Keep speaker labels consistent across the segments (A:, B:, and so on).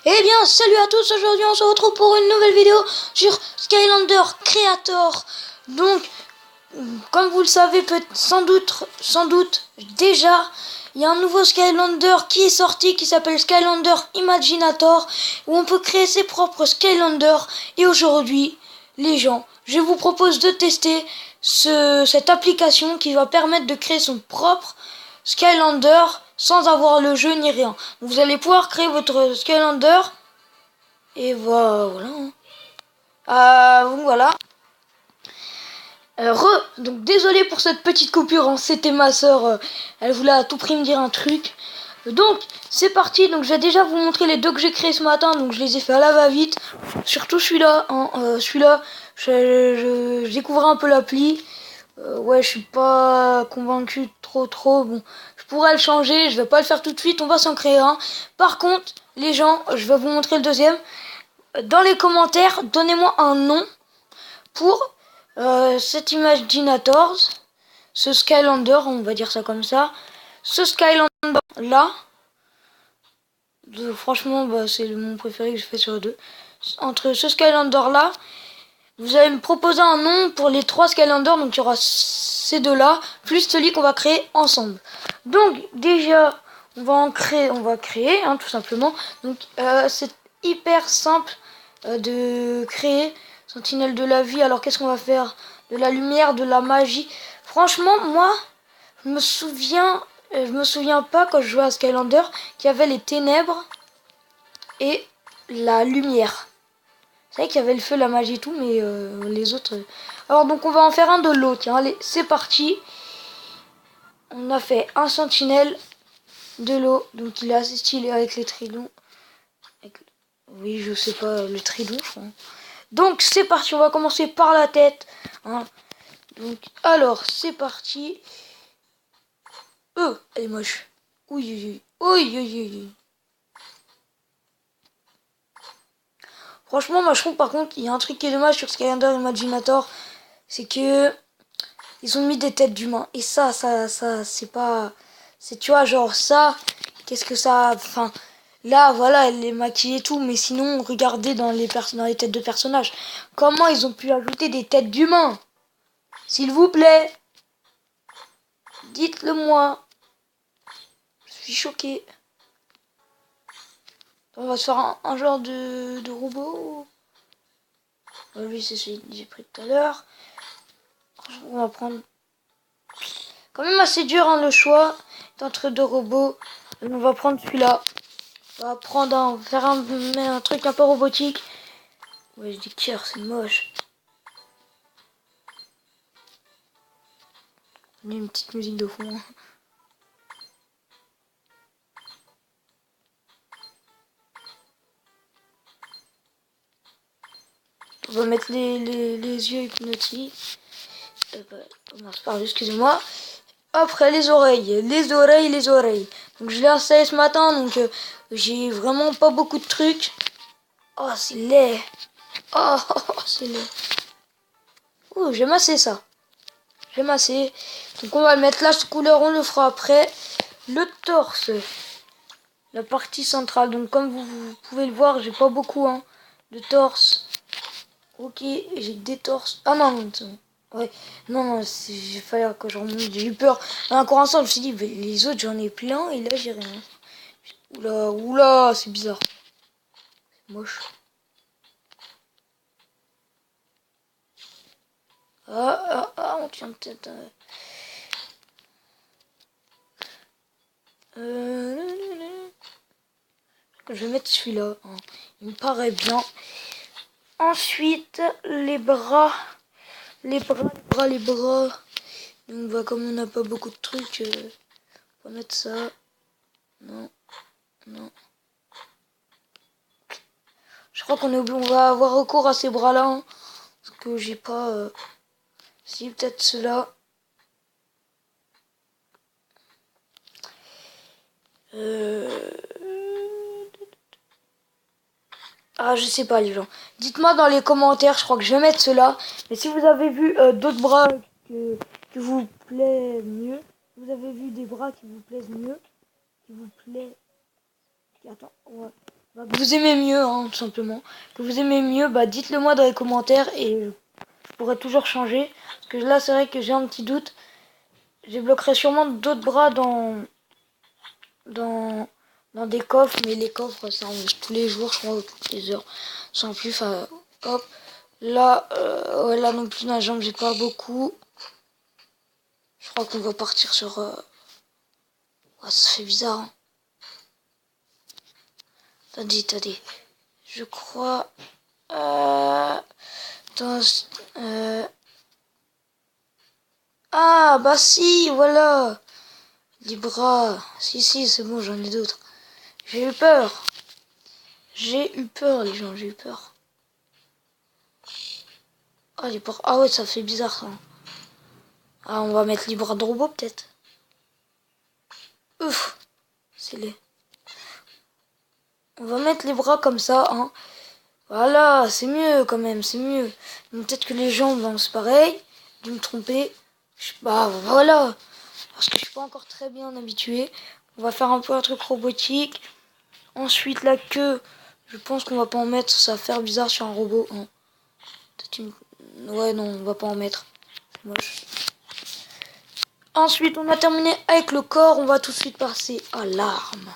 A: Eh bien, salut à tous, aujourd'hui on se retrouve pour une nouvelle vidéo sur Skylander Creator. Donc, comme vous le savez sans doute déjà, il y a un nouveau Skylander qui est sorti qui s'appelle Skylander Imaginator, où on peut créer ses propres Skylanders. Et aujourd'hui, les gens, je vous propose de tester cette application qui va permettre de créer son propre Skylander sans avoir le jeu ni rien. Vous allez pouvoir créer votre Skylander et voilà. Donc voilà. Donc désolé pour cette petite coupure, hein, c'était ma soeur, elle voulait à tout prix me dire un truc. Donc c'est parti, donc je vais déjà vous montrer les deux que j'ai créés ce matin, donc je les ai fait à la va-vite. Surtout celui-là, hein, celui-là, je découvre un peu l'appli. Ouais, je suis pas convaincu trop. Bon, je pourrais le changer, je vais pas le faire tout de suite, on va s'en créer un. Par contre, les gens, je vais vous montrer le deuxième. Dans les commentaires, donnez-moi un nom pour cet Imaginators, ce Skylander, on va dire ça comme ça. Ce Skylander là, franchement, c'est mon préféré que je fais sur les deux. Entre ce Skylander là, vous allez me proposer un nom pour les trois Skylanders, donc il y aura ces deux-là, plus celui qu'on va créer ensemble. Donc déjà, on va créer, hein, tout simplement. Donc c'est hyper simple de créer Sentinelle de la vie. Alors qu'est-ce qu'on va faire? De la lumière, de la magie. Franchement, moi, je me souviens pas quand je jouais à Skylander qu'il y avait les ténèbres et la lumière. C'est vrai qu'il y avait le feu, la magie et tout, mais les autres... Alors donc on va en faire un de l'eau, tiens, allez, c'est parti. On a fait un sentinelle de l'eau, donc il est assez stylé avec les tridents. Oui, je sais pas, le tridon, je crois. Donc c'est parti, on va commencer par la tête. Hein. Donc, alors, c'est parti. Elle est moche. Oui. Franchement, moi je trouve par contre, il y a un truc qui est dommage sur Skylander Imaginator, c'est que ils ont mis des têtes d'humains. Et ça, c'est pas... C'est, tu vois, genre ça, qu'est-ce que ça... Enfin, là, voilà, elle est maquillée et tout, mais sinon, regardez dans les têtes de personnages. Comment ils ont pu ajouter des têtes d'humains? S'il vous plaît, dites-le moi. Je suis choqué. On va se faire un genre de robot. Lui, c'est celui que j'ai pris tout à l'heure. On va prendre... Quand même assez dur, hein, le choix entre deux robots. On va prendre celui-là. On va prendre faire un truc un peu robotique. Ouais, je dis cœur, c'est moche. On a une petite musique de fond. On va mettre les yeux hypnotiques. Pardon, excusez-moi. Après les oreilles. Donc je l'ai installé ce matin, donc j'ai vraiment pas beaucoup de trucs. Oh, c'est laid. Oh, c'est laid. Oh, j'aime assez ça. J'aime assez. Donc on va le mettre là, cette couleur, on le fera après. Le torse. La partie centrale. Donc comme vous pouvez le voir, j'ai pas beaucoup hein, de torse. Ok, j'ai des torses. Ah non, ouais. Non, j'ai failli que je remonte. J'ai eu peur. Encore ensemble, je me suis dit, les autres, j'en ai plein. Et là, j'ai rien. Oula, c'est bizarre. C'est moche. On tient peut-être... Je vais mettre celui-là. Hein. Il me paraît bien. Ensuite, les bras. Donc, comme on n'a pas beaucoup de trucs, on va mettre ça. Non. Je crois on va avoir recours à ces bras-là. Hein, parce que j'ai pas... Si, peut-être ceux-là. Ah, je sais pas les gens. Dites-moi dans les commentaires, je crois que je vais mettre cela. Mais si vous avez vu d'autres bras qui vous plaisent mieux, vous avez vu des bras qui vous plaisent mieux, qui vous plaisent... Attends, on que vous aimez mieux, hein, tout simplement. Que vous aimez mieux, dites-le moi dans les commentaires et je pourrais toujours changer. Parce que là, c'est vrai que j'ai un petit doute. Je débloquerai sûrement d'autres bras dans, dans des coffres, mais les coffres, ça en tous les jours, je crois, ou toutes les heures, sans plus. Enfin, hop. Là, ouais, là non plus, dans la jambe, j'ai pas beaucoup. Je crois qu'on va partir sur... Ouais, ça fait bizarre, hein. Attendez. Je crois... Dans... Ah, bah si, voilà. Les bras. Si, c'est bon, j'en ai d'autres. J'ai eu peur. J'ai eu peur, les gens, j'ai eu peur. Ah, les bras. Ah ouais, ça fait bizarre, ça. Ah, on va mettre les bras de robot, peut-être. Ouf. C'est laid. On va mettre les bras comme ça, hein. Voilà, c'est mieux, quand même, c'est mieux. Peut-être que les jambes, c'est pareil. De me tromper. Bah, voilà. Parce que je suis pas encore très bien habitué. On va faire un peu un truc robotique. Ensuite, la queue, je pense qu'on va pas en mettre. Ça va faire bizarre sur un robot, hein. Ouais, non, on va pas en mettre. C'est moche. Ensuite, on a terminé avec le corps. On va tout de suite passer à l'arme.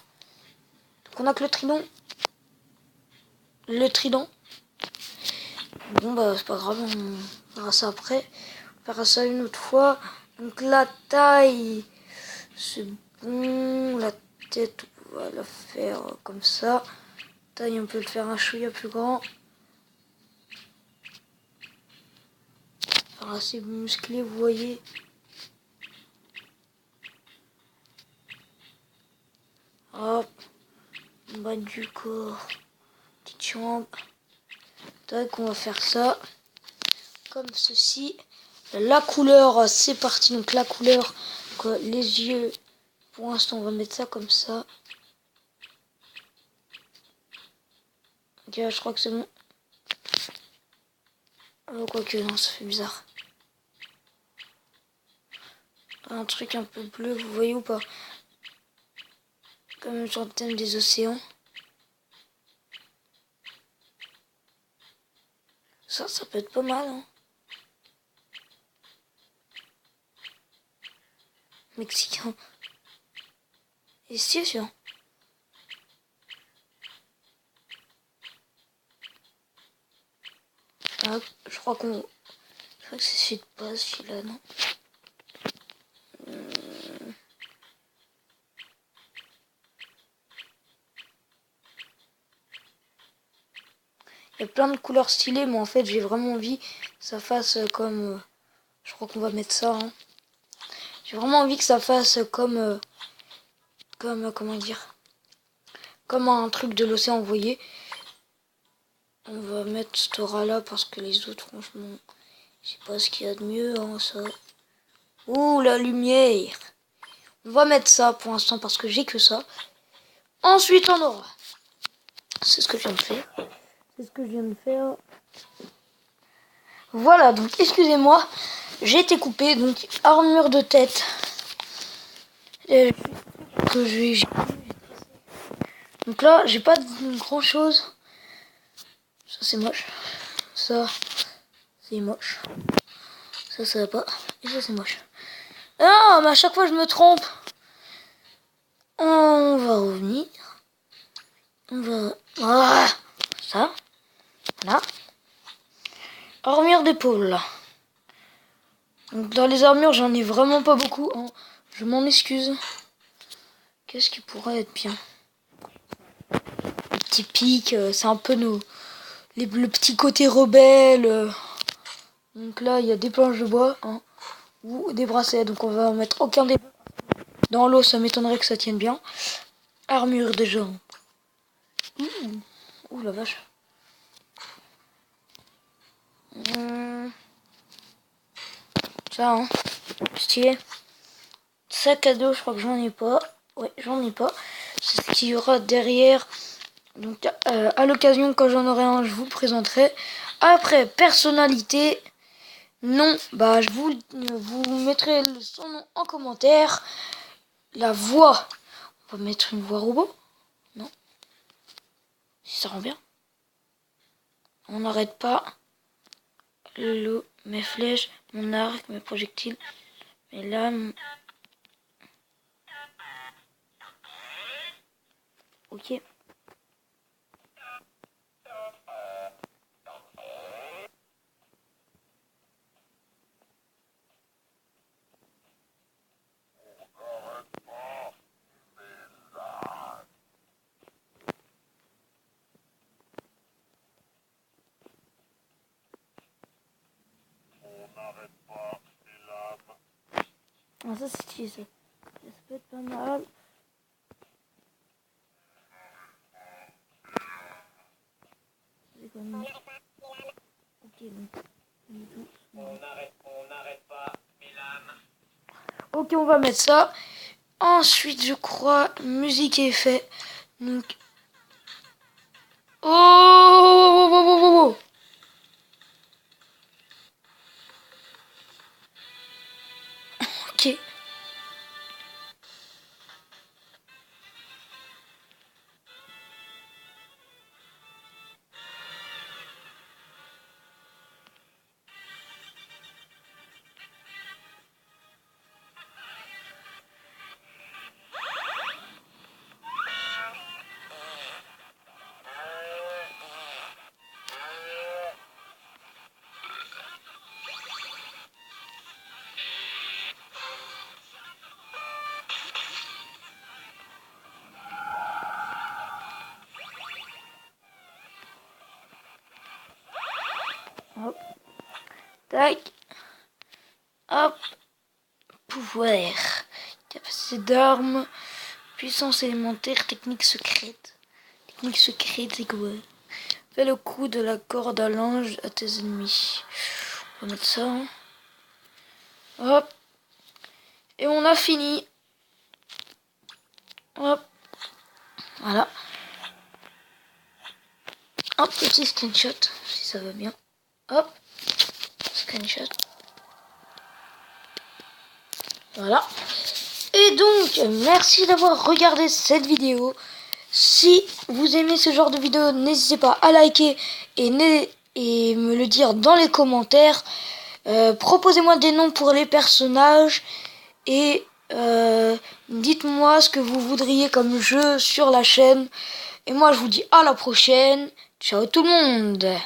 A: Donc, on a que le trident. Le trident. Bon, bah, c'est pas grave. On verra ça après. On verra ça une autre fois. Donc, la taille, c'est bon. La tête, on va la faire comme ça. Taille, on peut le faire un chouïa plus grand. Enfin, assez musclé, vous voyez. Hop. Bas du corps. Petite jambe. Tac, on va faire ça. Comme ceci. La couleur, c'est parti. Donc la couleur, quoi, les yeux. Pour l'instant, on va mettre ça comme ça. Ok, je crois que c'est bon. Quoique, non, ça fait bizarre. Un truc un peu bleu, vous voyez ou pas? Comme sur le thème des océans. Ça peut être pas mal, hein. Mexicain. Et c'est sûr. Hop, je crois qu'on... Je crois que c'est celui de base, celui-là, non? Il y a plein de couleurs stylées, mais en fait, j'ai vraiment envie que ça fasse comme... je crois qu'on va mettre ça, hein. J'ai vraiment envie que ça fasse comme... comment dire? Comme un truc de l'océan, vous voyez. On va mettre cette aura-là parce que les autres, franchement, je sais pas ce qu'il y a de mieux, hein, ça. Ouh, la lumière! On va mettre ça pour l'instant parce que j'ai que ça. Ensuite, on aura. C'est ce que je viens de faire. C'est ce que je viens de faire. Voilà, donc excusez-moi, j'ai été coupé. Donc, armure de tête. Que j'ai... Donc là, j'ai pas grand chose. Ça, c'est moche. Ça, c'est moche. Ça va pas. Et ça, c'est moche. Ah, mais à chaque fois, je me trompe. On va revenir. On va... Voilà. Ça. Là. Armure d'épaule, là. Donc, dans les armures, j'en ai vraiment pas beaucoup, hein. Je m'en excuse. Qu'est-ce qui pourrait être bien? Le petit pic, c'est un peu le petit côté rebelle. Donc là, il y a des planches de bois, hein, ou des bracelets. Donc on va mettre aucun des deux. Dans l'eau, ça m'étonnerait que ça tienne bien. Armure de jambes. Ouh la vache. Ça, hein. Stylé. Sac à dos, je crois que j'en ai pas. Ouais, j'en ai pas. C'est ce qu'il y aura derrière. Donc à l'occasion, quand j'en aurai un, je vous le présenterai. Après, personnalité. Non, je vous mettrai son nom en commentaire. La voix. On va mettre une voix robot. Non. Si ça rend bien. On n'arrête pas. L'eau, mes flèches, mon arc, mes projectiles, mes lames. Ok. Ah, ça c'est stylé ça. Ça peut être pas mal. C'est comme... Ok, donc... Ok, on va mettre ça. Ensuite, je crois, musique et effets. Donc... Oh, oh, oh, oh, oh, oh. Ok. Hop. Tac. Hop. Pouvoir. Capacité d'armes. Puissance élémentaire. Technique secrète. Technique secrète, c'est quoi? Fais le coup de la corde à linge à tes ennemis. On va mettre ça. Hein. Hop. Et on a fini. Hop. Voilà. Hop, petit screenshot, si ça va bien. Hop. Screenshot. Voilà. Et donc, merci d'avoir regardé cette vidéo. Si vous aimez ce genre de vidéo, n'hésitez pas à liker et me le dire dans les commentaires. Proposez-moi des noms pour les personnages et dites-moi ce que vous voudriez comme jeu sur la chaîne. Et moi, je vous dis à la prochaine. Ciao tout le monde!